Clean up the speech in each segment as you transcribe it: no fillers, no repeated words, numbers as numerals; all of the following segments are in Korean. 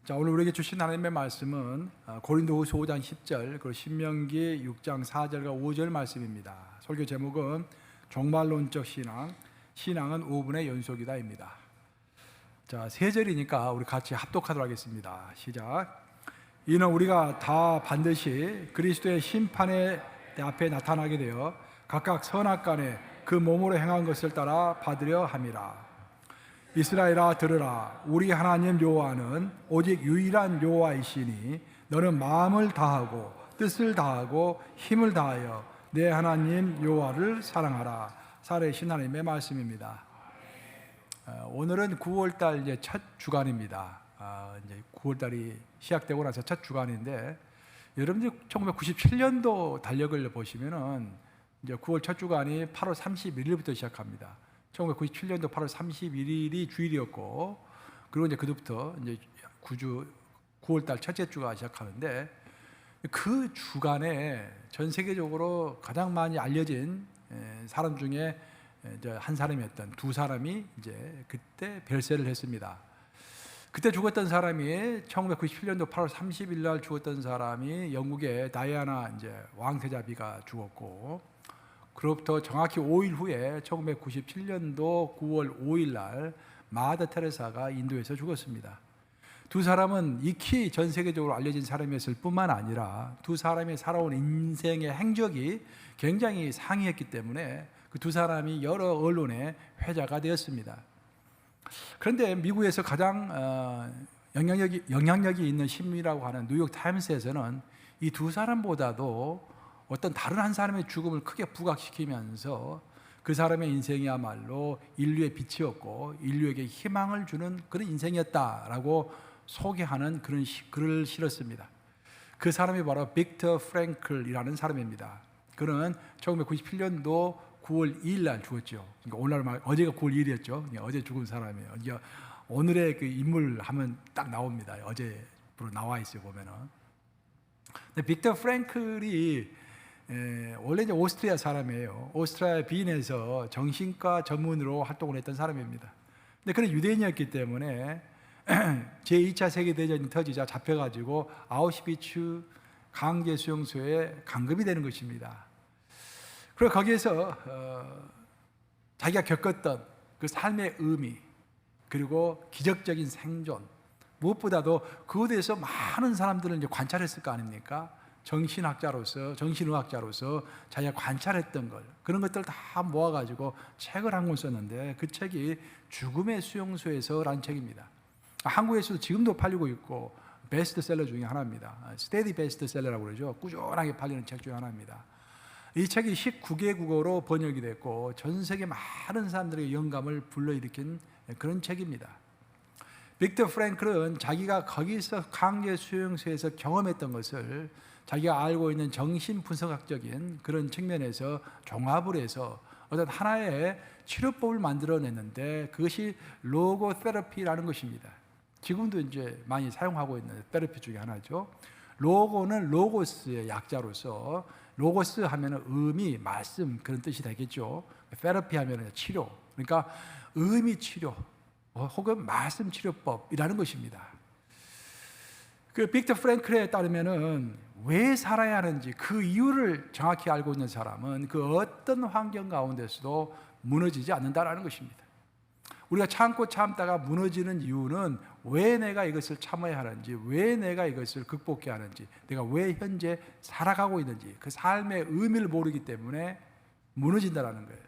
자, 오늘 우리에게 주신 하나님의 말씀은 고린도후서 5장 10절 그리고 신명기 6장 4절과 5절 말씀입니다. 설교 제목은 종말론적 신앙, 신앙은 5분의 연속이다입니다. 자, 세 절이니까 우리 같이 합독하도록 하겠습니다. 시작. 이는 우리가 다 반드시 그리스도의 심판의 앞에 나타나게 되어 각각 선악간에 그 몸으로 행한 것을 따라 받으려 함이라. 이스라엘아 들으라. 우리 하나님 여호와는 오직 유일한 여호와이시니 너는 마음을 다하고 뜻을 다하고 힘을 다하여 내 하나님 여호와를 사랑하라. 살아계신 하나님의 말씀입니다. 오늘은 9월달 이제 첫 주간입니다. 이제 9월달이 시작되고 나서 첫 주간인데, 여러분들 1997년도 달력을 보시면은 이제 9월 첫 주간이 8월 31일부터 시작합니다. 1997년도 8월 31일이 주일이었고, 그리고 이제 그때부터 이제 9월달 첫째 주가 시작하는데, 그 주간에 전 세계적으로 가장 많이 알려진 사람 중에 이제 한 사람이었던 두 사람이 이제 그때 별세를 했습니다. 그때 죽었던 사람이 1997년도 8월 30일 날 죽었던 사람이 영국의 다이아나 이제 왕세자비가 죽었고, 그로부터 정확히 5일 후에 1997년도 9월 5일 날 마더 테레사가 인도에서 죽었습니다. 두 사람은 익히 전 세계적으로 알려진 사람이었을 뿐만 아니라 두 사람이 살아온 인생의 행적이 굉장히 상이했기 때문에 그 두 사람이 여러 언론의 회자가 되었습니다. 그런데 미국에서 가장 영향력이 있는 신문이라고 하는 뉴욕 타임스에서는 이 두 사람보다도 어떤 다른 한 사람의 죽음을 크게 부각시키면서 그 사람의 인생이야말로 인류의 빛이었고 인류에게 희망을 주는 그런 인생이었다라고 소개하는 그런 글을 실었습니다. 그 사람이 바로 빅터 프랭클이라는 사람입니다. 그는 1997년도 9월 2일 날 죽었죠. 그러니까 오늘 어제가 9월 2일이었죠. 어제 죽은 사람이에요. 오늘의 그 인물 하면 딱 나옵니다. 어제로 나와 있어요, 보면은. 근데 빅터 프랭클이 원래 이제 오스트리아 사람이에요. 오스트리아 빈에서 정신과 전문으로 활동을 했던 사람입니다. 근데 그는 유대인이었기 때문에 제2차 세계대전이 터지자 잡혀가지고 아우슈비츠 강제 수용소에 감금이 되는 것입니다. 그리고 거기에서 자기가 겪었던 그 삶의 의미, 그리고 기적적인 생존, 무엇보다도 그에 대해서 많은 사람들을 이제 관찰했을 거 아닙니까? 정신의학자로서 자기가 관찰했던 걸, 그런 것들을 다 모아가지고 책을 한 권 썼는데, 그 책이 죽음의 수용소에서라는 책입니다. 한국에서도 지금도 팔리고 있고 베스트셀러 중에 하나입니다. 스테디 베스트셀러라고 그러죠. 꾸준하게 팔리는 책 중에 하나입니다. 이 책이 19개 국어로 번역이 됐고 전 세계 많은 사람들에게 영감을 불러일으킨 그런 책입니다. 빅터 프랭클은 자기가 거기서 강제 수용소에서 경험했던 것을 자기가 알고 있는 정신분석학적인 그런 측면에서 종합을 해서 어떤 하나의 치료법을 만들어냈는데, 그것이 로고테라피라는 것입니다. 지금도 이제 많이 사용하고 있는 테라피 중에 하나죠. 로고는 로고스의 약자로서, 로고스 하면은 의미, 말씀, 그런 뜻이 되겠죠. 테라피 하면은 치료, 그러니까 의미 치료 혹은 말씀 치료법이라는 것입니다. 그 빅터 프랭클에 따르면은 왜 살아야 하는지 그 이유를 정확히 알고 있는 사람은 그 어떤 환경 가운데서도 무너지지 않는다라는 것입니다. 우리가 참다가 무너지는 이유는 왜 내가 이것을 참아야 하는지, 왜 내가 이것을 극복해야 하는지, 내가 왜 현재 살아가고 있는지, 그 삶의 의미를 모르기 때문에 무너진다라는 거예요.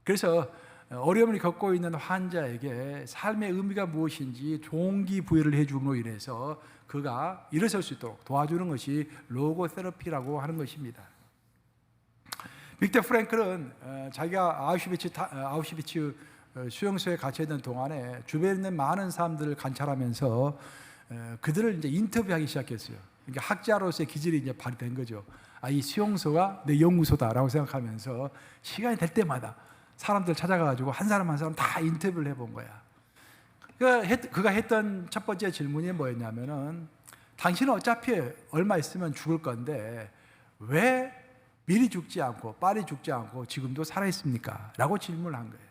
그래서 어려움을 겪고 있는 환자에게 삶의 의미가 무엇인지 동기부여를 해줌으로 인해서 그가 일어설 수 있도록 도와주는 것이 로고테라피라고 하는 것입니다. 빅터 프랭클은 자기가 아우슈비츠 수용소에 갇혀 있는 동안에 주변에 있는 많은 사람들을 관찰하면서 그들을 이제 인터뷰하기 시작했어요. 그러니까 학자로서의 기질이 이제 발휘된 거죠. 이 수용소가 내 연구소다라고 생각하면서 시간이 될 때마다 사람들 찾아가가지고 한 사람 한 사람 다 인터뷰를 해본 거야. 그가 했던 첫 번째 질문이 뭐였냐면은, 당신은 어차피 얼마 있으면 죽을 건데 왜 미리 죽지 않고 빨리 죽지 않고 지금도 살아있습니까? 라고 질문을 한 거예요.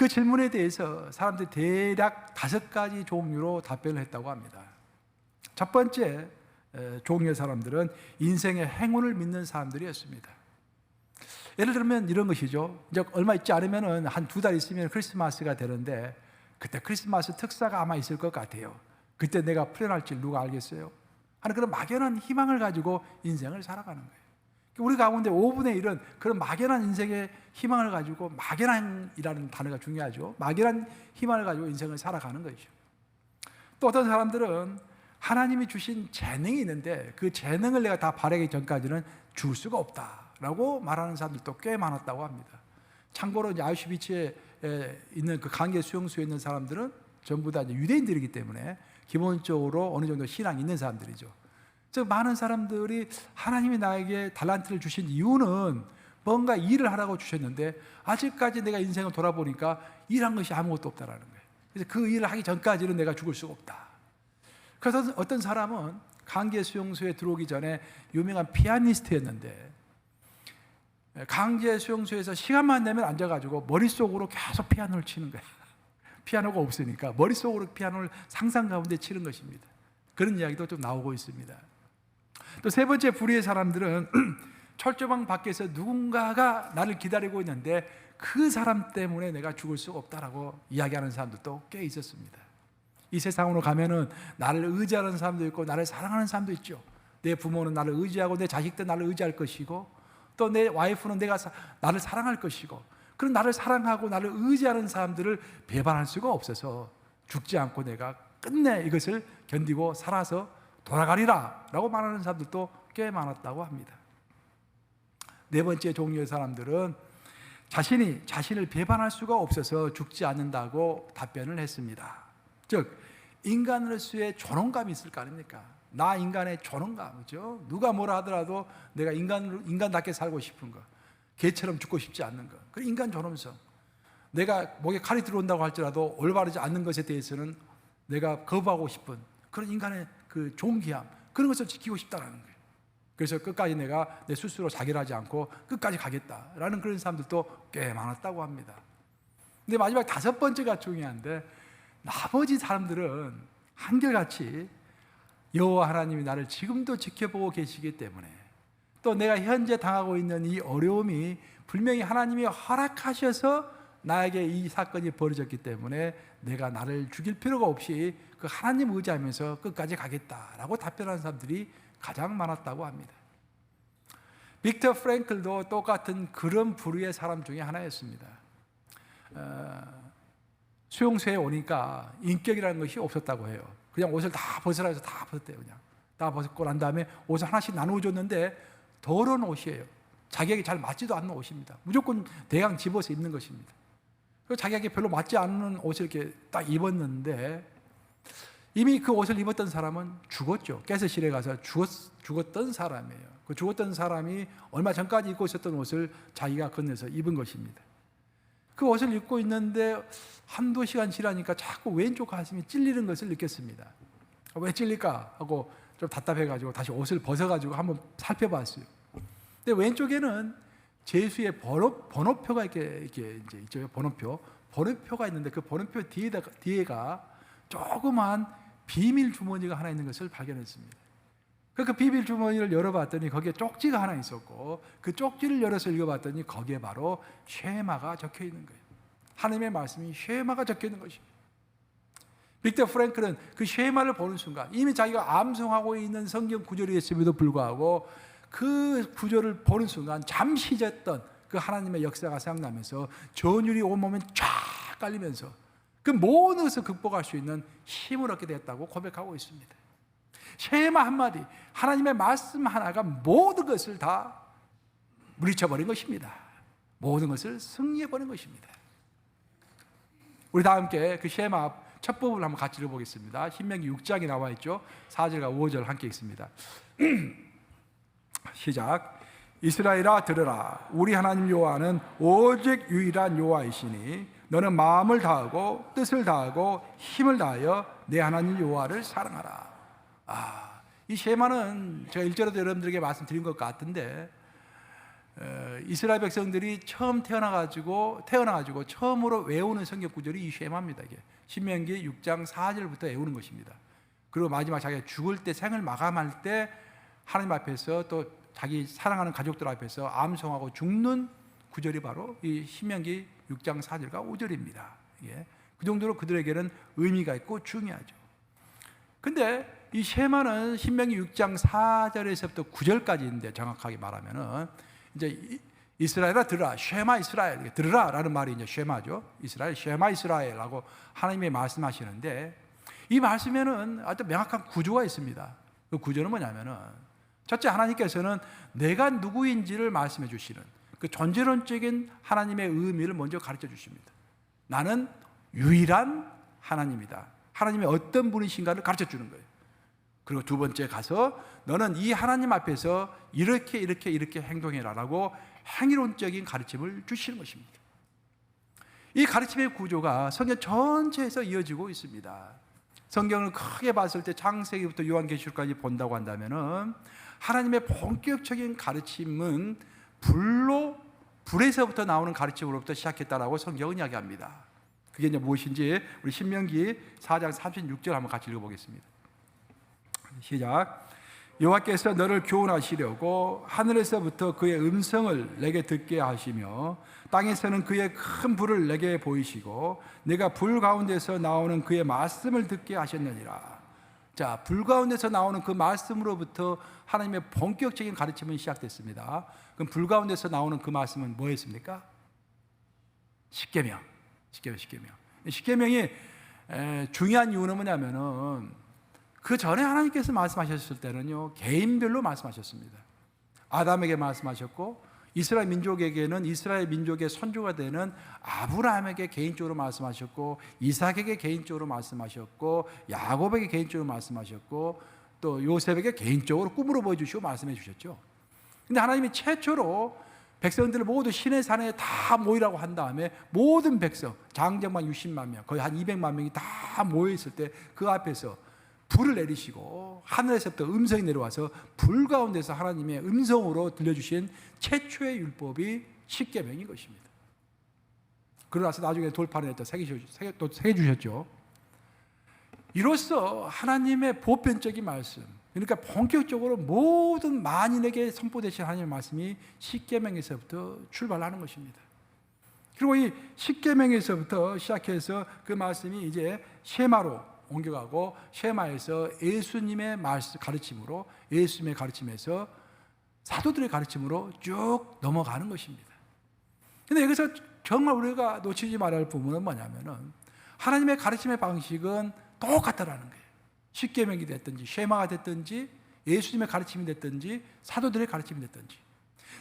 그 질문에 대해서 사람들이 대략 5가지 종류로 답변을 했다고 합니다. 첫 번째 종류의 사람들은 인생의 행운을 믿는 사람들이었습니다. 예를 들면 이런 것이죠. 이제 얼마 있지 않으면 한 2달 있으면 크리스마스가 되는데 그때 크리스마스 특사가 아마 있을 것 같아요. 그때 내가 풀려날지 누가 알겠어요? 하는 그런 막연한 희망을 가지고 인생을 살아가는 거예요. 우리 가운데 5분의 1은 그런 막연한 인생의 희망을 가지고, 막연한이라는 단어가 중요하죠. 막연한 희망을 가지고 인생을 살아가는 것이죠. 또 어떤 사람들은 하나님이 주신 재능이 있는데 그 재능을 내가 다 발휘하기 전까지는 줄 수가 없다라고 말하는 사람들도 꽤 많았다고 합니다. 참고로 이제 아우슈비츠에 있는 그 강제 수용소에 있는 사람들은 전부 다 이제 유대인들이기 때문에 기본적으로 어느 정도 신앙이 있는 사람들이죠. 즉 많은 사람들이 하나님이 나에게 달란트를 주신 이유는 뭔가 일을 하라고 주셨는데 아직까지 내가 인생을 돌아보니까 일한 것이 아무것도 없다라는 거예요. 그래서 그 일을 하기 전까지는 내가 죽을 수가 없다. 그래서 어떤 사람은 강제 수용소에 들어오기 전에 유명한 피아니스트였는데 강제 수용소에서 시간만 내면 앉아가지고 머릿속으로 계속 피아노를 치는 거예요. 피아노가 없으니까 머릿속으로 피아노를 상상 가운데 치는 것입니다. 그런 이야기도 좀 나오고 있습니다. 또 세 번째 부류의 사람들은 철조망 밖에서 누군가가 나를 기다리고 있는데 그 사람 때문에 내가 죽을 수가 없다라고 이야기하는 사람들도 꽤 있었습니다. 이 세상으로 가면은 나를 의지하는 사람도 있고 나를 사랑하는 사람도 있죠. 내 부모는 나를 의지하고 내 자식도 나를 의지할 것이고 또 내 와이프는 나를 사랑할 것이고, 그런 나를 사랑하고 나를 의지하는 사람들을 배반할 수가 없어서 죽지 않고 내가 끝내 이것을 견디고 살아서 돌아가리라 라고 말하는 사람들도 꽤 많았다고 합니다. 네 번째 종류의 사람들은 자신을 배반할 수가 없어서 죽지 않는다고 답변을 했습니다. 즉 인간으로서의 존엄감이 있을 거 아닙니까? 나 인간의 존엄감이죠. 누가 뭐라 하더라도 내가 인간답게 살고 싶은 거, 개처럼 죽고 싶지 않는 거, 그 인간 존엄성. 내가 목에 칼이 들어온다고 할지라도 올바르지 않는 것에 대해서는 내가 거부하고 싶은 그런 인간의 그 존귀함, 그런 것을 지키고 싶다는 거예요. 그래서 끝까지 내가 내 스스로 자결하지 않고 끝까지 가겠다라는 그런 사람들도 꽤 많았다고 합니다. 근데 마지막 5번째가 중요한데, 나머지 사람들은 한결같이 여호와 하나님이 나를 지금도 지켜보고 계시기 때문에, 또 내가 현재 당하고 있는 이 어려움이 분명히 하나님이 허락하셔서 나에게 이 사건이 벌어졌기 때문에 내가 나를 죽일 필요가 없이 그 하나님 의지하면서 끝까지 가겠다라고 답변하는 사람들이 가장 많았다고 합니다. 빅터 프랭클도 똑같은 그런 부류의 사람 중에 하나였습니다. 수용소에 오니까 인격이라는 것이 없었다고 해요. 그냥 옷을 다 벗으라 해서 다 벗었대요. 그냥 다 벗고 난 다음에 옷을 하나씩 나누어줬는데 더러운 옷이에요. 자기에게 잘 맞지도 않는 옷입니다. 무조건 대강 집어서 입는 것입니다. 자기에게 별로 맞지 않는 옷을 이렇게 딱 입었는데, 이미 그 옷을 입었던 사람은 죽었죠. 가스실에 가서 죽었던 사람이에요. 그 죽었던 사람이 얼마 전까지 입고 있었던 옷을 자기가 건네서 입은 것입니다. 그 옷을 입고 있는데 한두 시간 지나니까 자꾸 왼쪽 가슴이 찔리는 것을 느꼈습니다. 왜 찔릴까 하고 좀 답답해가지고 다시 옷을 벗어가지고 한번 살펴봤어요. 근데 왼쪽에는 제수의 번호표가 이렇게 이제 있죠. 번호표가 있는데 그 번호표 뒤에가 조그만 비밀 주머니가 하나 있는 것을 발견했습니다. 그 비밀 주머니를 열어봤더니 거기에 쪽지가 하나 있었고, 그 쪽지를 열어서 읽어봤더니 거기에 바로 쉐마가 적혀 있는 거예요. 하나님의 말씀이 쉐마가 적혀 있는 것입니다. 빅터 프랭클은 그 쉐마를 보는 순간 이미 자기가 암송하고 있는 성경 구절이 있음에도 불구하고 그 구절을 보는 순간 잠시 잊었던 그 하나님의 역사가 생각나면서 전율이 온몸에 쫙 깔리면서 그 모든 것을 극복할 수 있는 힘을 얻게 됐다고 고백하고 있습니다. 쉐마 한마디, 하나님의 말씀 하나가 모든 것을 다 물리쳐버린 것입니다. 모든 것을 승리해버린 것입니다. 우리 다 함께 그 쉐마 첫 부분을 한번 같이 읽어보겠습니다. 신명기 6장에 나와 있죠. 4절과 5절 함께 읽습니다. 시작. 이스라엘아 들으라. 우리 하나님 여호와는 오직 유일한 여호와이시니 너는 마음을 다하고 뜻을 다하고 힘을 다하여 내 하나님 여호와를 사랑하라. 이 쉐마는 제가 1절에도 여러분들에게 말씀드린 것 같은데, 이스라엘 백성들이 처음 태어나가지고 처음으로 외우는 성경 구절이 이 쉐마입니다. 이게 신명기 6장 4절부터 외우는 것입니다. 그리고 마지막 자기가 죽을 때 생을 마감할 때 하나님 앞에서 또 자기 사랑하는 가족들 앞에서 암송하고 죽는 구절이 바로 이 신명기 6장 4절과 5절입니다. 예. 그 정도로 그들에게는 의미가 있고 중요하죠. 근데 이 쉐마는 신명기 6장 4절에서부터 9절까지인데 정확하게 말하면은 이제 이스라엘아 들으라, 쉐마 이스라엘, 들으라라는 말이 이제 쉐마죠. 이스라엘, 쉐마 이스라엘라고 하나님이 말씀하시는데 이 말씀에는 아주 명확한 구조가 있습니다. 그 구조는 뭐냐면은 첫째, 하나님께서는 내가 누구인지를 말씀해 주시는 그 존재론적인 하나님의 의미를 먼저 가르쳐 주십니다. 나는 유일한 하나님이다. 하나님의 어떤 분이신가를 가르쳐 주는 거예요. 그리고 두 번째 가서 너는 이 하나님 앞에서 이렇게 행동해라라고 행위론적인 가르침을 주시는 것입니다. 이 가르침의 구조가 성경 전체에서 이어지고 있습니다. 성경을 크게 봤을 때 창세기부터 요한계시록까지 본다고 한다면은 하나님의 본격적인 가르침은 불에서부터 나오는 가르침으로부터 시작했다라고 성경은 이야기합니다. 그게 이제 무엇인지 우리 신명기 4장 36절 한번 같이 읽어보겠습니다. 시작. 여호와께서 너를 교훈하시려고 하늘에서부터 그의 음성을 내게 듣게 하시며 땅에서는 그의 큰 불을 내게 보이시고 내가 불 가운데서 나오는 그의 말씀을 듣게 하셨느니라. 자, 불 가운데서 나오는 그 말씀으로부터 하나님의 본격적인 가르침은 시작됐습니다. 그럼 불 가운데서 나오는 그 말씀은 뭐였습니까? 십계명. 십계명이 중요한 이유는 뭐냐면은 그 전에 하나님께서 말씀하셨을 때는요, 개인별로 말씀하셨습니다. 아담에게 말씀하셨고, 이스라엘 민족에게는 이스라엘 민족의 선조가 되는 아브라함에게 개인적으로 말씀하셨고, 이삭에게 개인적으로 말씀하셨고, 야곱에게 개인적으로 말씀하셨고, 또 요셉에게 개인적으로 꿈으로 보여주시고 말씀해 주셨죠. 근데 하나님이 최초로 백성들을 모두 시내 산에 다 모이라고 한 다음에 모든 백성, 장정만 60만 명, 거의 한 200만 명이 다 모여있을 때 그 앞에서 불을 내리시고 하늘에서부터 음성이 내려와서 불 가운데서 하나님의 음성으로 들려주신 최초의 율법이 십계명인 것입니다. 그러나서 나중에 돌판에 또 새겨주셨죠. 이로써 하나님의 보편적인 말씀, 그러니까 본격적으로 모든 만인에게 선포되신 하나님의 말씀이 십계명에서부터 출발하는 것입니다. 그리고 이 십계명에서부터 시작해서 그 말씀이 이제 쉐마로 옮겨가고 쉐마에서 예수님의 가르침으로, 예수님의 가르침에서 사도들의 가르침으로 쭉 넘어가는 것입니다. 그런데 여기서 정말 우리가 놓치지 말아야 할 부분은 뭐냐면은 하나님의 가르침의 방식은 똑같다라는 거예요. 십계명이 됐든지 쉐마가 됐든지 예수님의 가르침이 됐든지 사도들의 가르침이 됐든지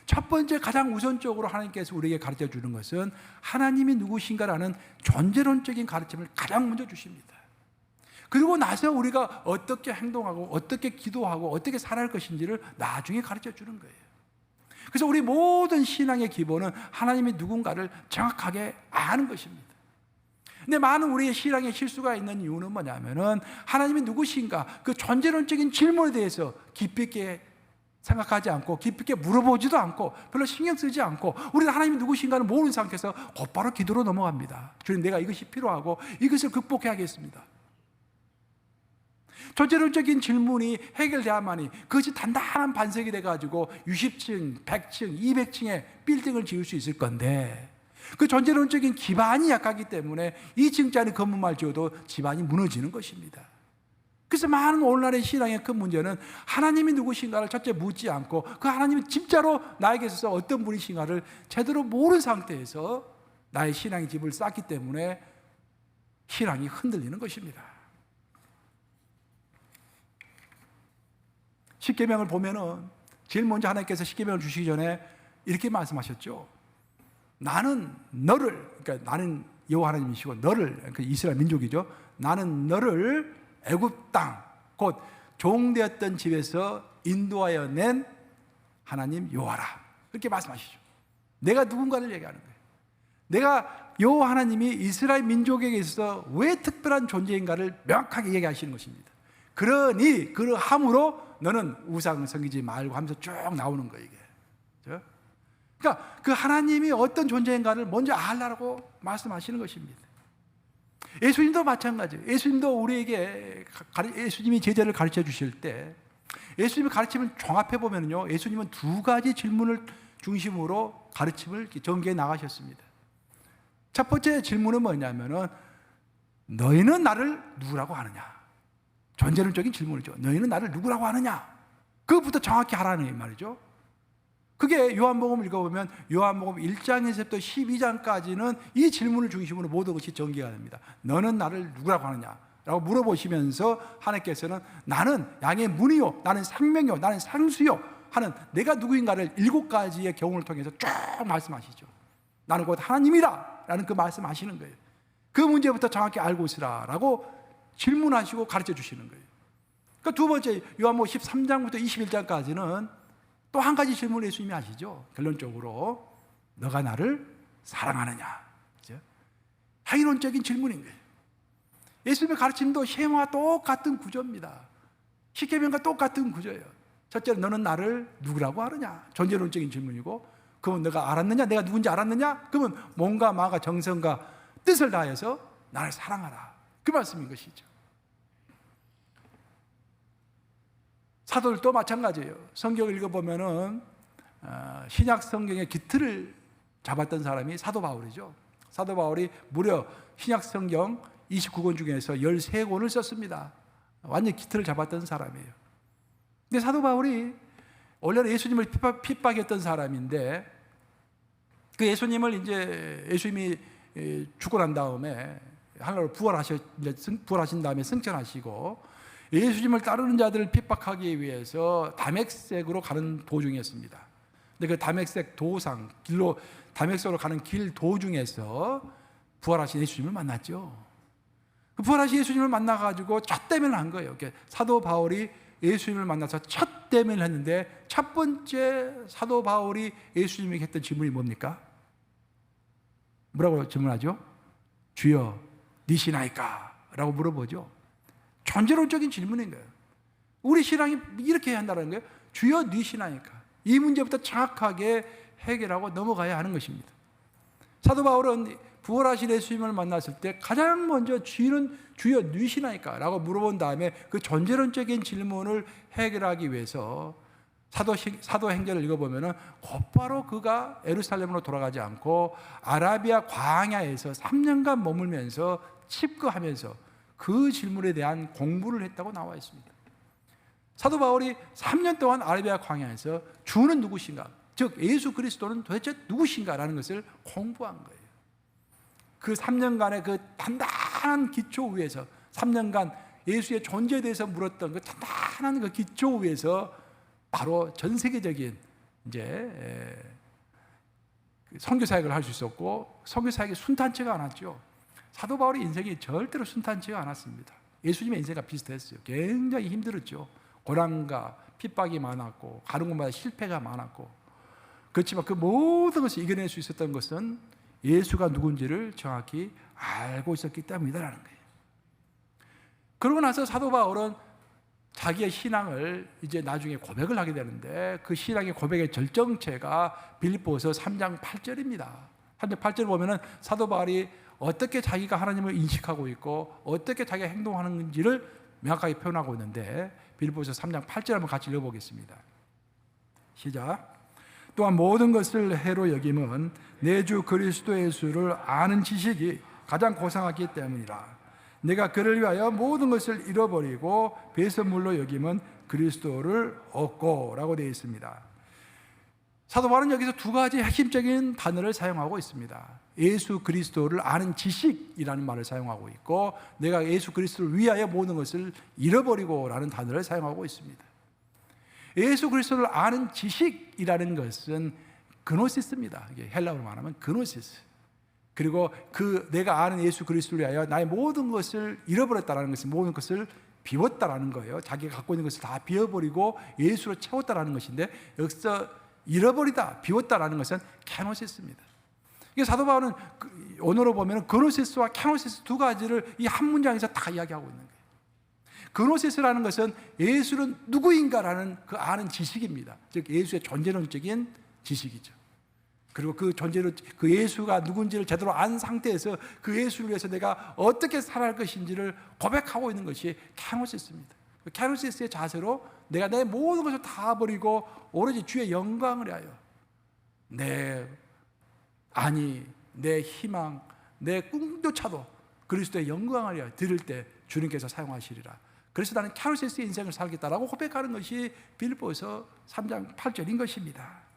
첫 번째 가장 우선적으로 하나님께서 우리에게 가르쳐 주는 것은 하나님이 누구신가라는 존재론적인 가르침을 가장 먼저 주십니다. 그리고 나서 우리가 어떻게 행동하고 어떻게 기도하고 어떻게 살아야 할 것인지를 나중에 가르쳐 주는 거예요. 그래서 우리 모든 신앙의 기본은 하나님이 누군가를 정확하게 아는 것입니다. 근데 많은 우리의 신앙에 실수가 있는 이유는 뭐냐면은 하나님이 누구신가 그 존재론적인 질문에 대해서 깊이 있게 생각하지 않고 깊이 있게 물어보지도 않고 별로 신경 쓰지 않고 우리는 하나님이 누구신가를 모르는 상태에서 곧바로 기도로 넘어갑니다. 주님, 내가 이것이 필요하고 이것을 극복해야겠습니다. 존재론적인 질문이 해결돼야만이 그것이 단단한 반석이 돼가지고 60층, 100층, 200층의 빌딩을 지을 수 있을 건데 그 존재론적인 기반이 약하기 때문에 2층짜리 건물만 지어도 집안이 무너지는 것입니다. 그래서 많은 오늘날의 신앙의 큰 문제는 하나님이 누구신가를 첫째 묻지 않고 그 하나님이 진짜로 나에게 있어서 어떤 분이신가를 제대로 모르는 상태에서 나의 신앙의 집을 쌓기 때문에 신앙이 흔들리는 것입니다. 십계명을 보면은 제일 먼저 하나님께서 십계명을 주시기 전에 이렇게 말씀하셨죠. 나는 너를, 그러니까 나는 여호와 하나님이시고 너를, 그러니까 이스라엘 민족이죠. 나는 너를 애굽 땅, 곧 종되었던 집에서 인도하여 낸 하나님 여호와라. 그렇게 말씀하시죠. 내가 누군가를 얘기하는 거예요. 내가 여호와 하나님이 이스라엘 민족에게 있어서 왜 특별한 존재인가를 명확하게 얘기하시는 것입니다. 그러니 그러함으로 너는 우상 섬기지 말고 하면서 쭉 나오는 거예요. 이게. 그러니까 그 하나님이 어떤 존재인가를 먼저 알라고 말씀하시는 것입니다. 예수님도 마찬가지예요. 예수님도 우리에게 예수님이 제자를 가르쳐 주실 때 예수님의 가르침을 종합해 보면요, 예수님은 두 가지 질문을 중심으로 가르침을 전개해 나가셨습니다. 첫 번째 질문은 뭐냐면은 너희는 나를 누구라고 하느냐? 전제론적인 질문이죠. 너희는 나를 누구라고 하느냐? 그것부터 정확히 하라는 말이죠. 그게 요한복음 읽어보면 요한복음 1장에서부터 12장까지는 이 질문을 중심으로 모든 것이 전개가 됩니다. 너는 나를 누구라고 하느냐? 라고 물어보시면서 하나님께서는 나는 양의 문이요, 나는 생명이요, 나는 상수요 하는 내가 누구인가를 7가지의 경우를 통해서 쭉 말씀하시죠. 나는 곧 하나님이라 라는 그 말씀하시는 거예요. 그 문제부터 정확히 알고 있으라 라고 질문하시고 가르쳐 주시는 거예요. 그러니까 두 번째 요한복음 13장부터 21장까지는 또 한 가지 질문을 예수님이 하시죠. 결론적으로 너가 나를 사랑하느냐? 그렇죠? 하이론적인 질문인 거예요. 예수님의 가르침도 쉐마와 똑같은 구조입니다. 십계명과 똑같은 구조예요. 첫째로 너는 나를 누구라고 하느냐? 존재론적인 질문이고, 그러면 너가 알았느냐? 내가 누군지 알았느냐? 그러면 몸과 마음과 정성과 뜻을 다해서 나를 사랑하라. 그 말씀인 것이죠. 사도들도 마찬가지예요. 성경을 읽어보면은 신약 성경의 기틀을 잡았던 사람이 사도 바울이죠. 사도 바울이 무려 신약 성경 29권 중에서 13권을 썼습니다. 완전히 기틀을 잡았던 사람이에요. 근데 사도 바울이 원래는 예수님을 핍박했던 사람인데, 그 예수님을 이제 예수님이 죽고 난 다음에 하늘로 부활하신 다음에 승천하시고 예수님을 따르는 자들을 핍박하기 위해서 다메섹으로 가는 도중이었습니다. 근데 그 다메섹 도상 길로 다메섹으로 가는 길 도중에서 부활하신 예수님을 만났죠. 그 부활하신 예수님을 만나가지고 첫 대면을 한 거예요. 사도 바울이 예수님을 만나서 첫 대면을 했는데, 첫 번째 사도 바울이 예수님에게 했던 질문이 뭡니까? 뭐라고 질문하죠? 주여 니시나이까? 라고 물어보죠. 존재론적인 질문인 거예요. 우리 신앙이 이렇게 해야 한다는 거예요. 주여 니시나이까? 이 문제부터 정확하게 해결하고 넘어가야 하는 것입니다. 사도 바울은 부활하신 예수님을 만났을 때 가장 먼저 주는 주여 니시나이까? 라고 물어본 다음에 그 존재론적인 질문을 해결하기 위해서 사도행전을 읽어보면 곧바로 그가 예루살렘으로 돌아가지 않고 아라비아 광야에서 3년간 머물면서 칩거하면서 그 질문에 대한 공부를 했다고 나와 있습니다. 사도 바울이 3년 동안 아라비아 광야에서 주는 누구신가, 즉 예수 그리스도는 도대체 누구신가라는 것을 공부한 거예요. 그 3년간의 그 단단한 기초 위에서 3년간 예수의 존재에 대해서 물었던 그 단단한 그 기초 위에서 바로 전 세계적인 이제 선교 사역을 할 수 있었고, 선교 사역이 순탄치가 않았죠. 사도 바울의 인생이 절대로 순탄치가 않았습니다. 예수님의 인생과 비슷했어요. 굉장히 힘들었죠. 고난과 핍박이 많았고, 가는 곳마다 실패가 많았고, 그렇지만 그 모든 것을 이겨낼 수 있었던 것은 예수가 누군지를 정확히 알고 있었기 때문이다라는 거예요. 그러고 나서 사도 바울은 자기의 신앙을 이제 나중에 고백을 하게 되는데, 그 신앙의 고백의 절정체가 빌립보서 3장 8절입니다. 3장 8절 보면은 사도 바울이 어떻게 자기가 하나님을 인식하고 있고 어떻게 자기가 행동하는지를 명확하게 표현하고 있는데, 빌립보서 3장 8절 한번 같이 읽어보겠습니다. 시작. 또한 모든 것을 해로 여김은 내 주 그리스도 예수를 아는 지식이 가장 고상하기 때문이라. 내가 그를 위하여 모든 것을 잃어버리고 배설물로 여김은 그리스도를 얻고 라고 되어 있습니다. 사도 바울은 여기서 두 가지 핵심적인 단어를 사용하고 있습니다. 예수 그리스도를 아는 지식이라는 말을 사용하고 있고, 내가 예수 그리스도를 위하여 모든 것을 잃어버리고 라는 단어를 사용하고 있습니다. 예수 그리스도를 아는 지식이라는 것은 그노시스입니다. 이게 헬라어로 말하면 그노시스. 그리고 그 내가 아는 예수 그리스도를 위하여 나의 모든 것을 잃어버렸다라는 것은 모든 것을 비웠다라는 거예요. 자기가 갖고 있는 것을 다 비워버리고 예수로 채웠다라는 것인데, 여기서 잃어버리다, 비웠다라는 것은 케노시스입니다. 이게 사도 바울은 언어로 보면 그노시스와 케노시스 두 가지를 이 한 문장에서 다 이야기하고 있는 거예요. 그노시스라는 것은 예수는 누구인가라는 그 아는 지식입니다. 즉 예수의 존재론적인 지식이죠. 그리고 그 존재를, 그 예수가 누군지를 제대로 안 상태에서 그 예수를 위해서 내가 어떻게 살아갈 것인지를 고백하고 있는 것이 캐노시스입니다. 캐노시스의 자세로 내가 내 모든 것을 다 버리고 오로지 주의 영광을 위하여 내 희망, 내 꿈조차도 그리스도의 영광을 위하여 드릴 때 주님께서 사용하시리라. 그래서 나는 캐노시스의 인생을 살겠다라고 고백하는 것이 빌립보서 3장 8절인 것입니다.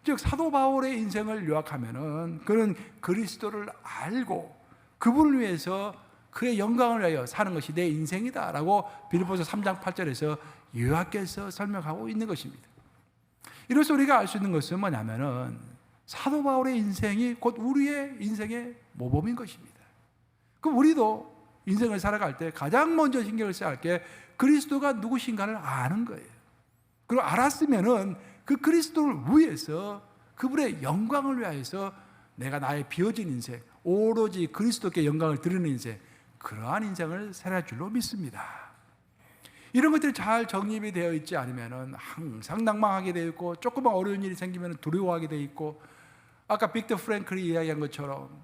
즉 사도 바울의 인생을 요약하면은 그는 그리스도를 알고 그분을 위해서 그의 영광을 위하여 사는 것이 내 인생이다라고 빌립보서 3장 8절에서 요약해서 설명하고 있는 것입니다. 이로써 우리가 알 수 있는 것은 뭐냐면은 사도 바울의 인생이 곧 우리의 인생의 모범인 것입니다. 그럼 우리도 인생을 살아갈 때 가장 먼저 신경을 써야 할 게 그리스도가 누구신가를 아는 거예요. 그리고 알았으면은 그 그리스도를 위해서 그분의 영광을 위하여서 내가 나의 비워진 인생, 오로지 그리스도께 영광을 드리는 인생, 그러한 인생을 살아갈 줄로 믿습니다. 이런 것들이 잘 정립이 되어 있지 않으면 항상 낭망하게 되어 있고, 조금만 어려운 일이 생기면 두려워하게 되어 있고, 아까 빅터 프랭클이 이야기한 것처럼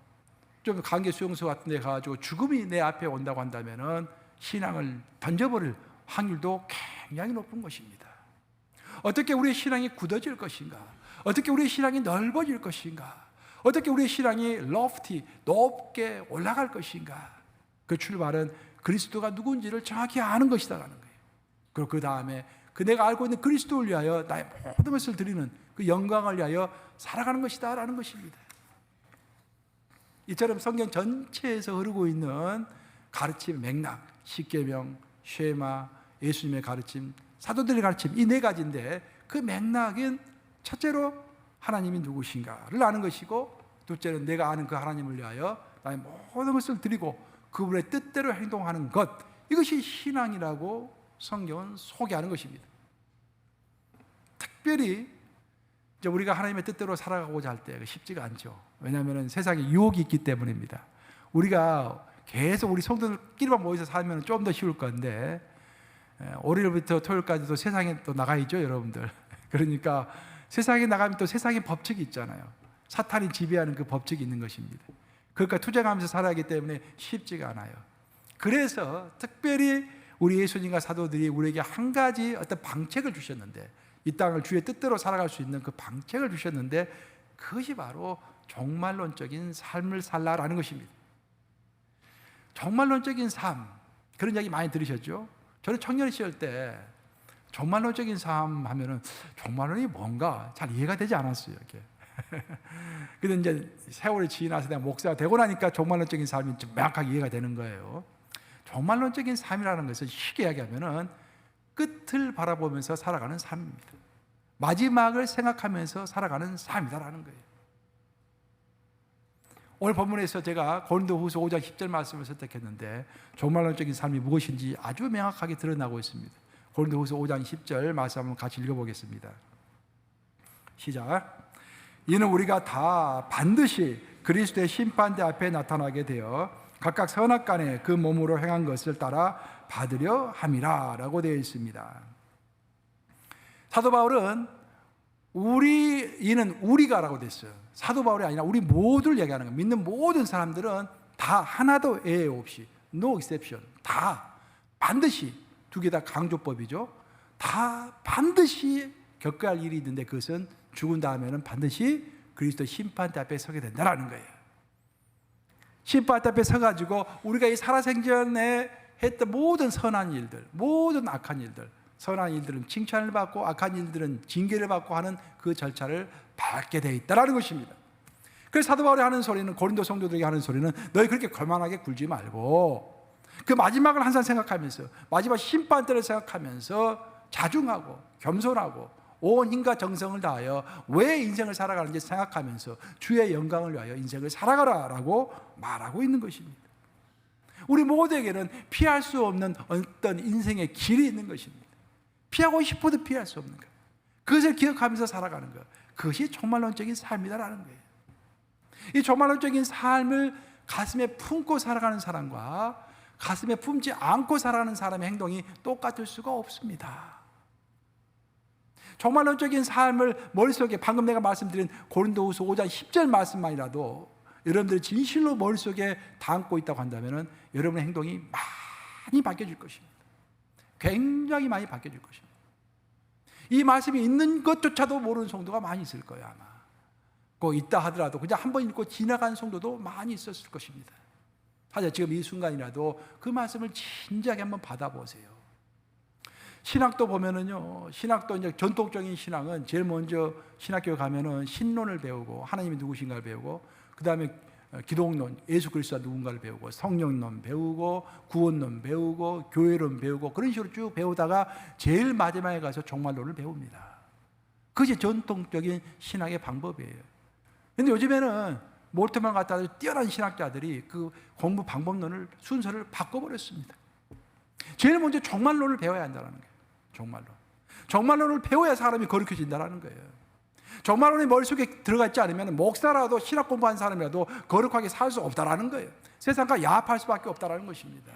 좀 강계 수용소 같은 데 가가지고 죽음이 내 앞에 온다고 한다면 신앙을 던져버릴 확률도 굉장히 높은 것입니다. 어떻게 우리의 신앙이 굳어질 것인가? 어떻게 우리의 신앙이 넓어질 것인가? 어떻게 우리의 신앙이 높게 올라갈 것인가? 그 출발은 그리스도가 누군지를 정확히 아는 것이다라는 거예요. 그리고 그 다음에 내가 알고 있는 그리스도를 위하여 나의 모든 것을 드리는 그 영광을 위하여 살아가는 것이다라는 것입니다. 이처럼 성경 전체에서 흐르고 있는 가르침, 맥락, 십계명, 쉐마, 예수님의 가르침, 사도들의 가르침, 이 네 가지인데 그 맥락은 첫째로 하나님이 누구신가를 아는 것이고, 둘째는 내가 아는 그 하나님을 위하여 나의 모든 것을 드리고 그분의 뜻대로 행동하는 것, 이것이 신앙이라고 성경은 소개하는 것입니다. 특별히 이제 우리가 하나님의 뜻대로 살아가고자 할 때 쉽지가 않죠. 왜냐하면 세상에 유혹이 있기 때문입니다. 우리가 계속 우리 성도들끼리만 모여서 살면 좀 더 쉬울 건데, 월요일부터 토요일까지도 세상에 또 나가야죠, 여러분들. 그러니까 세상에 나가면 또 세상의 법칙이 있잖아요. 사탄이 지배하는 그 법칙이 있는 것입니다. 그러니까 투쟁하면서 살아야 하기 때문에 쉽지가 않아요. 그래서 특별히 우리 예수님과 사도들이 우리에게 한 가지 어떤 방책을 주셨는데, 이 땅을 주의 뜻대로 살아갈 수 있는 그 방책을 주셨는데, 그것이 바로 종말론적인 삶을 살라라는 것입니다. 종말론적인 삶, 그런 이야기 많이 들으셨죠? 저는 청년 시절 때 종말론적인 삶 하면은 종말론이 뭔가 잘 이해가 되지 않았어요. 이렇게. 근데 이제 세월이 지나서 내가 목사가 되고 나니까 종말론적인 삶이 좀 명확하게 이해가 되는 거예요. 종말론적인 삶이라는 것은 쉽게 이야기하면은 끝을 바라보면서 살아가는 삶입니다. 마지막을 생각하면서 살아가는 삶이다라는 거예요. 오늘 본문에서 제가 고린도후서 5장 10절 말씀을 선택했는데 종말론적인 삶이 무엇인지 아주 명확하게 드러나고 있습니다. 고린도후서 5장 10절 말씀 한번 같이 읽어보겠습니다. 시작. 이는 우리가 다 반드시 그리스도의 심판대 앞에 나타나게 되어 각각 선악간에 그 몸으로 행한 것을 따라 받으려 함이라 라고 되어 있습니다. 사도 바울은 이는 우리가 라고 됐어요. 사도 바울이 아니라 우리 모두를 얘기하는 거예요. 믿는 모든 사람들은 다 하나도 예외 없이 no exception, 다 반드시, 두 개 다 강조법이죠. 다 반드시 겪어야 할 일이 있는데 그것은 죽은 다음에는 반드시 그리스도 심판대 앞에 서게 된다는 거예요. 심판대 앞에 서가지고 우리가 이 살아생전에 했던 모든 선한 일들, 모든 악한 일들, 선한 일들은 칭찬을 받고 악한 일들은 징계를 받고 하는 그 절차를 밟게 되어 있다는 것입니다. 그래서 사도 바울이 하는 소리는, 고린도 성도들에게 하는 소리는, 너희 그렇게 거만하게 굴지 말고 그 마지막을 항상 생각하면서, 마지막 심판대를 생각하면서 자중하고 겸손하고 온 힘과 정성을 다하여 왜 인생을 살아가는지 생각하면서 주의 영광을 위하여 인생을 살아가라라고 말하고 있는 것입니다. 우리 모두에게는 피할 수 없는 어떤 인생의 길이 있는 것입니다. 피하고 싶어도 피할 수 없는 것, 그것을 기억하면서 살아가는 것, 그것이 종말론적인 삶이다라는 거예요. 이 종말론적인 삶을 가슴에 품고 살아가는 사람과 가슴에 품지 않고 살아가는 사람의 행동이 똑같을 수가 없습니다. 종말론적인 삶을 머릿속에 방금 내가 말씀드린 고린도후서 5장 10절 말씀만이라도 여러분들이 진실로 머릿속에 담고 있다고 한다면 여러분의 행동이 많이 바뀌어질 것입니다. 굉장히 많이 바뀌어질 것입니다. 이 말씀이 있는 것조차도 모르는 성도가 많이 있을 거예요. 아마 꼭 있다 하더라도 그냥 한번 읽고 지나간 성도도 많이 있었을 것입니다. 하지만 지금 이 순간이라도 그 말씀을 진지하게 한번 받아보세요. 신학도 보면은요, 신학도 이제 전통적인 신앙은 제일 먼저 신학교에 가면은 신론을 배우고 하나님이 누구신가를 배우고, 그 다음에 기독론, 예수 그리스도가 누군가를 배우고, 성령론 배우고, 구원론 배우고, 교회론 배우고, 그런 식으로 쭉 배우다가 제일 마지막에 가서 종말론을 배웁니다. 그게 전통적인 신학의 방법이에요. 근데 요즘에는 몰트만 갖다 뛰어난 신학자들이 그 공부 방법론을 순서를 바꿔버렸습니다. 제일 먼저 종말론을 배워야 한다는 거예요. 종말론을 배워야 사람이 거룩해진다는 거예요. 종말론이 머릿속에 들어가 있지 않으면 목사라도 신학 공부한 사람이라도 거룩하게 살 수 없다는 거예요. 세상과 야합할 수밖에 없다는 것입니다.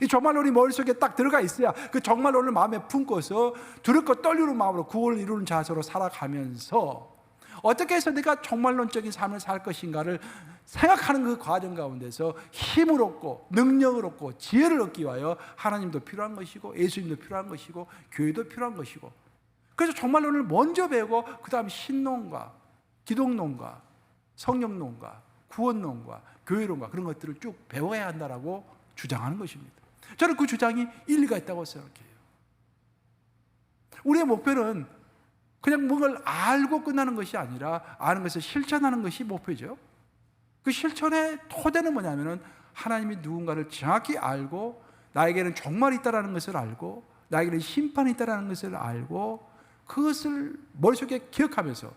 이 종말론이 머릿속에 딱 들어가 있어야 그 종말론을 마음에 품고서 두렵고 떨리는 마음으로 구원을 이루는 자세로 살아가면서 어떻게 해서 내가 종말론적인 삶을 살 것인가를 생각하는 그 과정 가운데서 힘을 얻고 능력을 얻고 지혜를 얻기 위하여 하나님도 필요한 것이고 예수님도 필요한 것이고 교회도 필요한 것이고, 그래서 종말론을 먼저 배우고 그 다음 신론과 기독론과 성령론과 구원론과 교회론과 그런 것들을 쭉 배워야 한다라고 주장하는 것입니다. 저는 그 주장이 일리가 있다고 생각해요. 우리의 목표는 그냥 뭔가를 알고 끝나는 것이 아니라 아는 것을 실천하는 것이 목표죠. 그 실천의 토대는 뭐냐면은 하나님이 누군가를 정확히 알고 나에게는 종말이 있다는 것을 알고 나에게는 심판이 있다는 것을 알고 그것을 머릿속에 기억하면서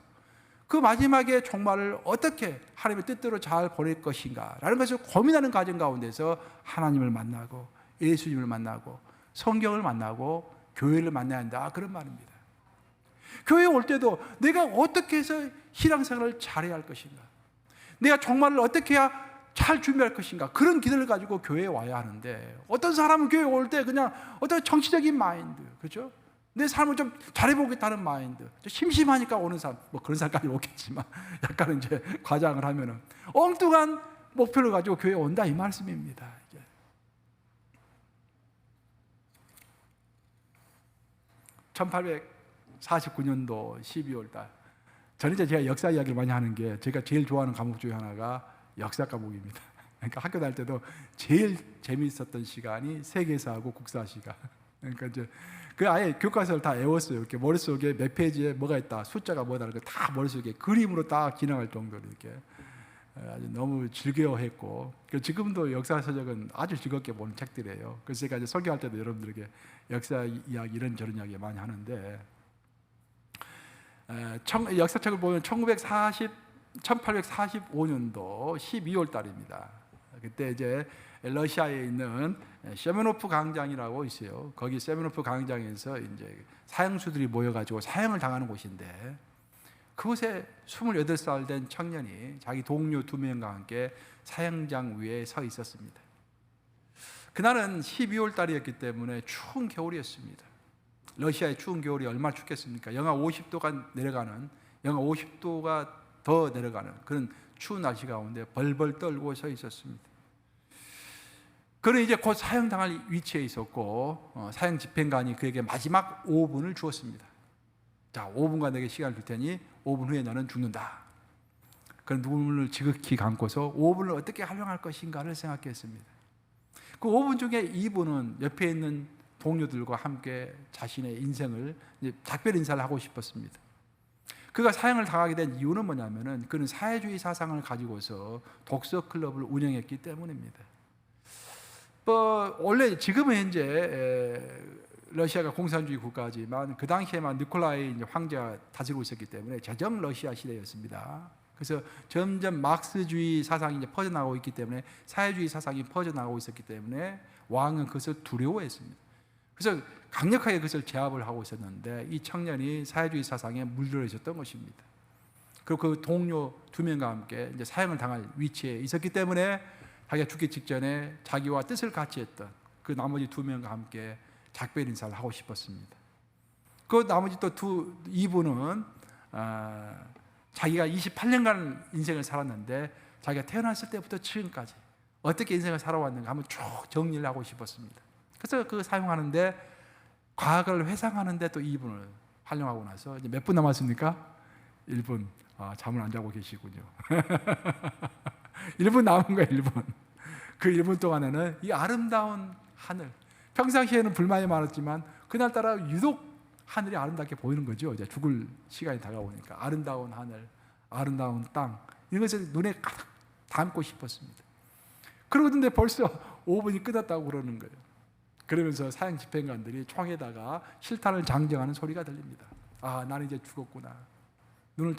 그 마지막에 종말을 어떻게 하나님의 뜻대로 잘 보낼 것인가 라는 것을 고민하는 과정 가운데서 하나님을 만나고 예수님을 만나고 성경을 만나고 교회를 만나야 한다, 그런 말입니다. 교회에 올 때도 내가 어떻게 해서 신앙생활을 잘해야 할 것인가, 내가 종말을 어떻게 해야 잘 준비할 것인가, 그런 기대를 가지고 교회에 와야 하는데, 어떤 사람은 교회에 올 때 그냥 어떤 정치적인 마인드, 그렇죠? 내 삶을 좀 잘해보겠다는 마인드, 심심하니까 오는 사람, 뭐 그런 사람까지 오겠지만 약간 이제 과장을 하면은 엉뚱한 목표를 가지고 교회에 온다, 이 말씀입니다. 이제. 1849년도 12월 달, 저는 이제 제가 역사 이야기를 많이 하는 게 제가 제일 좋아하는 과목 중에 하나가 역사 과목입니다. 그러니까 학교 다닐 때도 제일 재미있었던 시간이 세계사하고 국사 시간. 그러니까 이제 그 아예 교과서를 다 외웠어요. 이렇게 머릿속에 몇 페이지에 뭐가 있다, 숫자가 뭐다, 그 다 머릿속에 그림으로 딱 기능할 정도로 이렇게 아주 너무 즐거워했고, 지금도 역사 서적은 아주 즐겁게 보는 책들이에요. 그래서 제가 이제 설교할 때도 여러분들에게 역사 이야기 이런저런 이야기 많이 하는데, 역사책을 보면 1845년도 12월 달입니다. 그때 이제 러시아에 있는 세메노프 광장이라고 있어요. 거기 세메노프 광장에서 이제 사형수들이 모여가지고 사형을 당하는 곳인데, 그곳에 28살 된 청년이 자기 동료 2명과 함께 사형장 위에 서 있었습니다. 그날은 12월 달이었기 때문에 추운 겨울이었습니다. 러시아의 추운 겨울이 얼마나 춥겠습니까? 영하 50도가 내려가는, 영하 50도가 더 내려가는 그런 추운 날씨 가운데 벌벌 떨고 서 있었습니다. 그는 이제 곧 사형당할 위치에 있었고, 사형 집행관이 그에게 마지막 5분을 주었습니다. 자, 5분간 내게 시간을 줄 테니 5분 후에 너는 죽는다. 그런 눈물을 지극히 감고서 5분을 어떻게 활용할 것인가를 생각했습니다. 그 5분 중에 2분은 옆에 있는 동료들과 함께 자신의 인생을 작별 인사를 하고 싶었습니다. 그가 사형을 당하게 된 이유는 뭐냐면은 그는 사회주의 사상을 가지고서 독서 클럽을 운영했기 때문입니다. 원래 지금은 현재 러시아가 공산주의 국가지만 그 당시에만 니콜라이 황제가 다스리고 있었기 때문에 제정 러시아 시대였습니다. 그래서 점점 마르크스주의 사상이 이제 퍼져나가고 있기 때문에, 사회주의 사상이 퍼져나가고 있었기 때문에 왕은 그것을 두려워했습니다. 그래서 강력하게 그것을 제압을 하고 있었는데, 이 청년이 사회주의 사상에 물들어 있었던 것입니다. 그리고 그 동료 2명과 함께 이제 사형을 당할 위치에 있었기 때문에 자기가 죽기 직전에 자기와 뜻을 같이 했던 그 나머지 2명과 함께 작별 인사를 하고 싶었습니다. 그 나머지 또 이분은 자기가 28년간 인생을 살았는데 자기가 태어났을 때부터 지금까지 어떻게 인생을 살아왔는가 한번 쭉 정리를 하고 싶었습니다. 그래서 그 사용하는데 과거를 회상하는데 또 2분을 활용하고 나서 이제 몇 분 남았습니까? 1분. 잠을 안 자고 계시군요. 1분 남은 거예요. 1분. 그 1분 동안에는 이 아름다운 하늘, 평상시에는 불만이 많았지만 그날따라 유독 하늘이 아름답게 보이는 거죠. 이제 죽을 시간이 다가오니까 아름다운 하늘, 아름다운 땅 이런 것을 눈에 가득 담고 싶었습니다. 그러는데 벌써 5분이 끝났다고 그러는 거예요. 그러면서 사형 집행관들이 총에다가 실탄을 장정하는 소리가 들립니다. 나는 이제 죽었구나. 눈을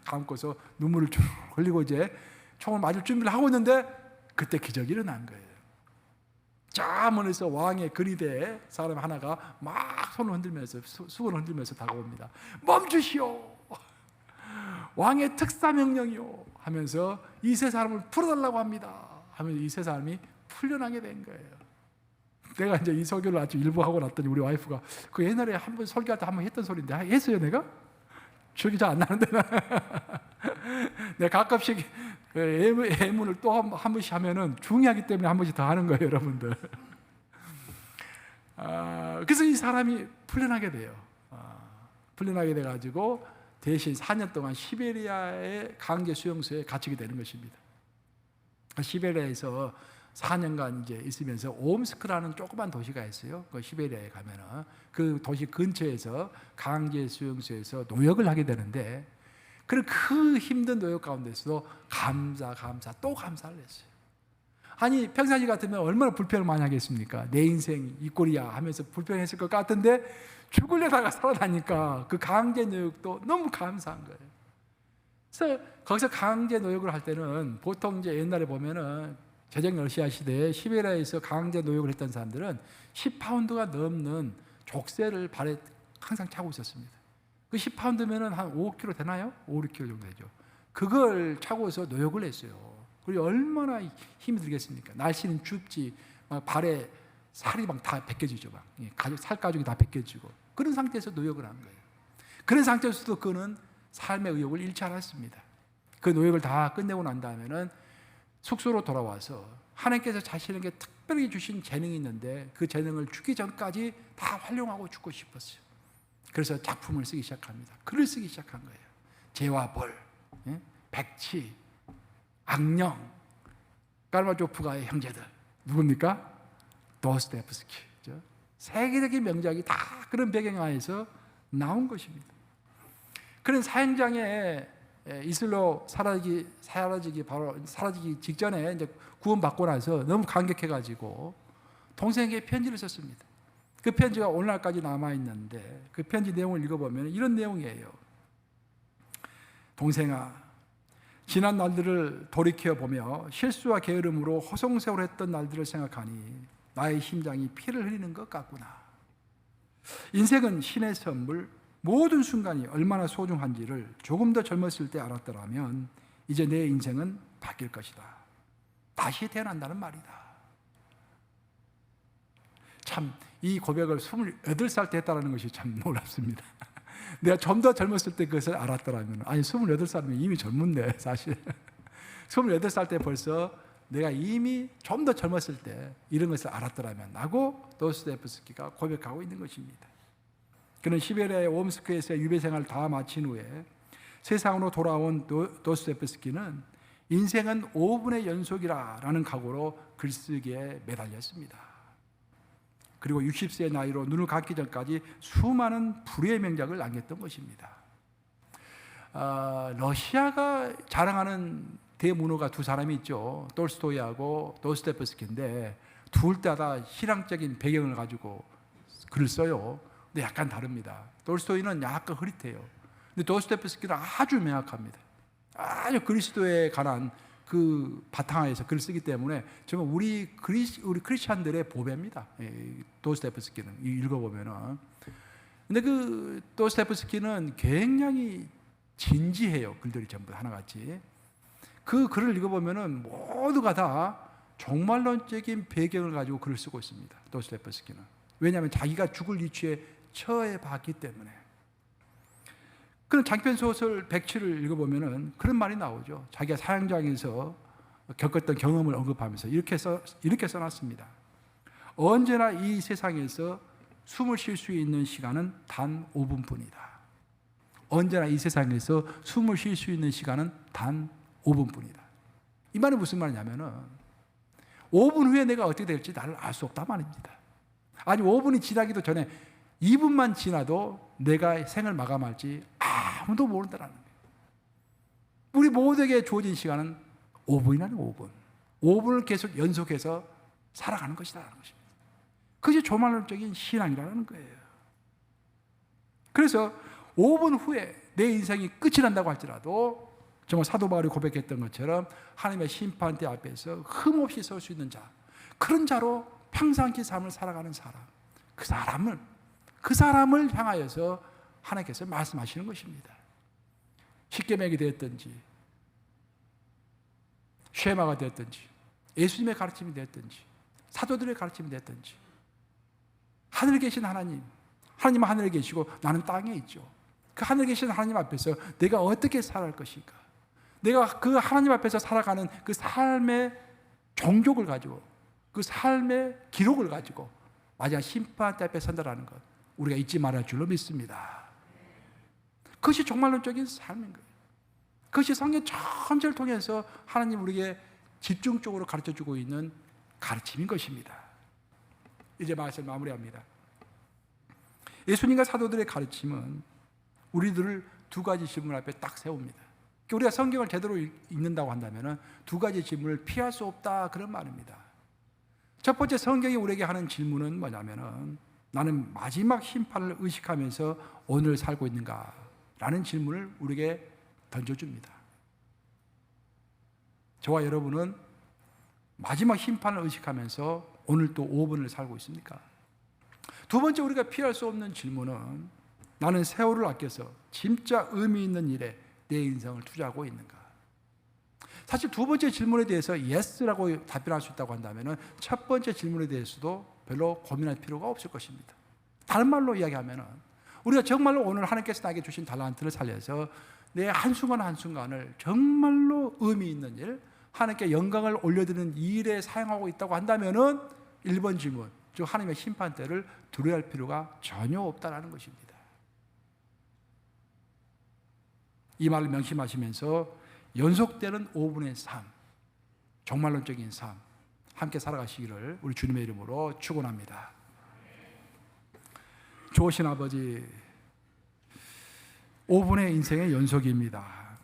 감고서 눈물을 쭉 흘리고 이제 총을 맞을 준비를 하고 있는데 그때 기적이 일어난 거예요. 저 멀리서 왕의 근위대에 사람 하나가 막 손을 흔들면서 수건을 흔들면서 다가옵니다. 멈추시오. 왕의 특사명령이요 하면서 이 세 사람을 풀어달라고 합니다. 하면서 이 세 사람이 풀려나게 된 거예요. 내가 이제 이 설교를 아주 일부 하고 났더니 우리 와이프가 그 옛날에 한번 설교할 때 한번 했던 소리인데 했어요 내가? 기억이 잘 안 나는데 내가 가끔씩 예문을 또 한 번씩 하면은 중요하기 때문에 한 번씩 더 하는 거예요 여러분들. 그래서 이 사람이 풀려나게 돼요. 풀려나게 돼가지고 대신 4년 동안 시베리아의 강제 수용소에 갇히게 되는 것입니다. 시베리아에서 4년간 이제 있으면서 옴스크라는 조그만 도시가 있어요. 그 시베리아에 가면은 그 도시 근처에서 강제 수용소에서 노역을 하게 되는데 그런 그 힘든 노역 가운데서도 감사 또 감사를 했어요. 아니 평상시 같으면 얼마나 불평을 많이 하겠습니까? 내 인생 이 꼴이야 하면서 불평했을 것 같은데 죽으려다가 살아나니까 그 강제 노역도 너무 감사한 거예요. 그래서 거기서 강제 노역을 할 때는 보통 이제 옛날에 보면은 제정 러시아 시대에 시베리아에서 강제 노역을 했던 사람들은 10파운드가 넘는 족쇄를 발에 항상 차고 있었습니다. 그 10파운드면은 한 5kg 되나요? 5, 6kg 정도 되죠. 그걸 차고서 노역을 했어요. 그리고 얼마나 힘이 들겠습니까? 날씨는 춥지, 막 발에 살이 막 다 벗겨지죠. 막 살 가죽이 다 벗겨지고 그런 상태에서 노역을 한 거예요. 그런 상태에서도 그는 삶의 의욕을 잃지 않았습니다. 그 노역을 다 끝내고 난 다음에는 숙소로 돌아와서 하나님께서 자신에게 특별히 주신 재능이 있는데 그 재능을 죽기 전까지 다 활용하고 죽고 싶었어요. 그래서 작품을 쓰기 시작합니다. 글을 쓰기 시작한 거예요. 죄와 벌, 백치, 악령, 까르마조프가의 형제들 누굽니까? 도스토옙스키. 세계적인 명작이 다 그런 배경하에서 나온 것입니다. 그런 사형장에 이슬로 사라지기 직전에 이제 구원받고 나서 너무 감격해가지고 동생에게 편지를 썼습니다. 그 편지가 오늘날까지 남아 있는데 그 편지 내용을 읽어보면 이런 내용이에요. 동생아, 지난 날들을 돌이켜 보며 실수와 게으름으로 허송세월했던 날들을 생각하니 나의 심장이 피를 흘리는 것 같구나. 인생은 신의 선물, 모든 순간이 얼마나 소중한지를 조금 더 젊었을 때 알았더라면 이제 내 인생은 바뀔 것이다. 다시 태어난다는 말이다. 참 이 고백을 28살 때 했다는 것이 참 놀랍습니다. 내가 좀 더 젊었을 때 그것을 알았더라면, 아니 28살이면 이미 젊은데 사실 28살 때 벌써 내가 이미 좀 더 젊었을 때 이런 것을 알았더라면 하고 도스토옙스키가 고백하고 있는 것입니다. 그는 시베리아의 옴스크에서 유배 생활을 다 마친 후에 세상으로 돌아온 도스토옙스키는 인생은 5분의 연속이라는 각오로 글쓰기에 매달렸습니다. 그리고 60세의 나이로 눈을 감기 전까지 수많은 불의의 명작을 남겼던 것입니다. 러시아가 자랑하는 대문호가 두 사람이 있죠. 톨스토이하고 도스토옙스키인데 둘 다 신앙적인 배경을 가지고 글을 써요. 근데 약간 다릅니다. 톨스토이는 약간 흐릿해요. 근데 도스토옙스키는 아주 명확합니다. 아주 그리스도에 관한 그 바탕하에서 글을 쓰기 때문에 정말 우리 크리스찬들의 보배입니다. 도스토옙스키는 읽어보면은. 근데 그 도스토옙스키는 굉장히 진지해요. 글들이 전부 하나같이. 그 글을 읽어보면은 모두가 다 종말론적인 배경을 가지고 글을 쓰고 있습니다. 도스토옙스키는. 왜냐하면 자기가 죽을 위치에 처해봤기 때문에. 그런 장편 소설 107을 읽어보면은 그런 말이 나오죠. 자기가 사형장에서 겪었던 경험을 언급하면서 이렇게 써놨습니다. 언제나 이 세상에서 숨을 쉴 수 있는 시간은 단 5분뿐이다. 언제나 이 세상에서 숨을 쉴 수 있는 시간은 단 5분뿐이다. 이 말이 무슨 말이냐면은 5분 후에 내가 어떻게 될지 나를 알 수 없단 말입니다. 아니 5분이 지나기도 전에 2분만 지나도 내가 생을 마감할지 아무도 모른다는 거예요. 우리 모두에게 주어진 시간은 5분이라는 5분. 5분을 계속 연속해서 살아가는 것이라는 것입니다. 그것이 조말론적인 신앙이라는 거예요. 그래서 5분 후에 내 인생이 끝이 난다고 할지라도 정말 사도 바울이 고백했던 것처럼 하나님의 심판대 앞에서 흠없이 설 수 있는 자, 그런 자로 평상시 삶을 살아가는 사람, 그 사람을 향하여서 하나님께서 말씀하시는 것입니다. 십계명이 되었든지 쉐마가 되었든지 예수님의 가르침이 되었든지 사도들의 가르침이 되었든지 하늘에 계신 하나님은 하늘에 계시고 나는 땅에 있죠. 그 하늘에 계신 하나님 앞에서 내가 어떻게 살아갈 것인가, 내가 그 하나님 앞에서 살아가는 그 삶의 종족을 가지고 그 삶의 기록을 가지고 마지막 심판대 앞에 선다라는 것 우리가 잊지 말아야 할 줄로 믿습니다. 그것이 종말론적인 삶인 거예요. 그것이 성경 전체를 통해서 하나님 우리에게 집중적으로 가르쳐주고 있는 가르침인 것입니다. 이제 말씀 마무리합니다. 예수님과 사도들의 가르침은 우리들을 두 가지 질문 앞에 딱 세웁니다. 우리가 성경을 제대로 읽는다고 한다면 두 가지 질문을 피할 수 없다, 그런 말입니다. 첫 번째, 성경이 우리에게 하는 질문은 뭐냐면은 나는 마지막 심판을 의식하면서 오늘 살고 있는가? 라는 질문을 우리에게 던져줍니다. 저와 여러분은 마지막 심판을 의식하면서 오늘 또 5분을 살고 있습니까? 두 번째, 우리가 피할 수 없는 질문은 나는 세월을 아껴서 진짜 의미 있는 일에 내 인생을 투자하고 있는가? 사실 두 번째 질문에 대해서 yes라고 답변할 수 있다고 한다면 첫 번째 질문에 대해서도 별로 고민할 필요가 없을 것입니다. 다른 말로 이야기하면 우리가 정말로 오늘 하나님께서 나에게 주신 달란트를 살려서 내 한순간 한순간을 정말로 의미 있는 일, 하나님께 영광을 올려드리는 일에 사용하고 있다고 한다면 1번 질문, 즉 하나님의 심판대를 두려워할 필요가 전혀 없다는 것입니다. 이 말을 명심하시면서 연속되는 5분의 삶, 종말론적인 삶 함께 살아가시기를 우리 주님의 이름으로 축원합니다. 좋으신 아버지, 5분의 인생의 연속입니다.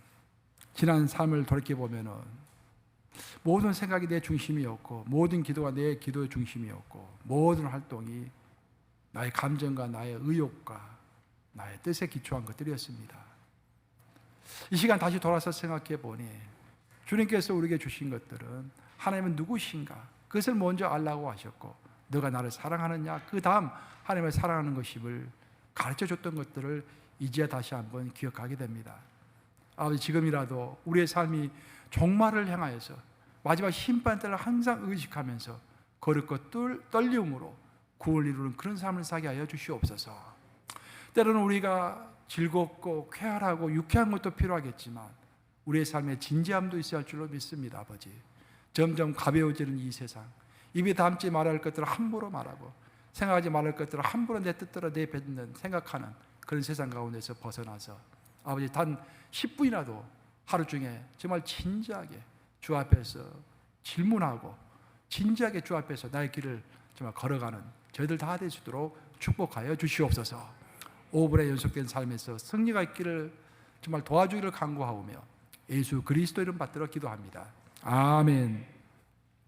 지난 삶을 돌이켜보면 모든 생각이 내 중심이었고 모든 기도가 내 기도의 중심이었고 모든 활동이 나의 감정과 나의 의욕과 나의 뜻에 기초한 것들이었습니다. 이 시간 다시 돌아서 생각해 보니 주님께서 우리에게 주신 것들은 하나님은 누구신가, 그것을 먼저 알라고 하셨고 너가 나를 사랑하느냐, 그 다음 하나님을 사랑하는 것임을 가르쳐줬던 것들을 이제야 다시 한번 기억하게 됩니다. 아버지, 지금이라도 우리의 삶이 종말을 향하여서 마지막 심판때를 항상 의식하면서 거룩과 떨림으로 구원을 이루는 그런 삶을 살게 하여 주시옵소서. 때로는 우리가 즐겁고 쾌활하고 유쾌한 것도 필요하겠지만 우리의 삶에 진지함도 있어야 할 줄로 믿습니다. 아버지, 점점 가벼워지는 이 세상, 입에 담지 말아야 할 것들을 함부로 말하고 생각하지 말아야 할 것들을 함부로 내 뜻대로 내뱉는 생각하는 그런 세상 가운데서 벗어나서 아버지 단 10분이라도 하루 중에 정말 진지하게 주 앞에서 질문하고 진지하게 주 앞에서 나의 길을 정말 걸어가는 저희들 다 될 수 있도록 축복하여 주시옵소서. 5분의 연속된 삶에서 승리가 있기를 정말 도와주기를 간구하오며 예수 그리스도 이름 받들어 기도합니다. 아멘.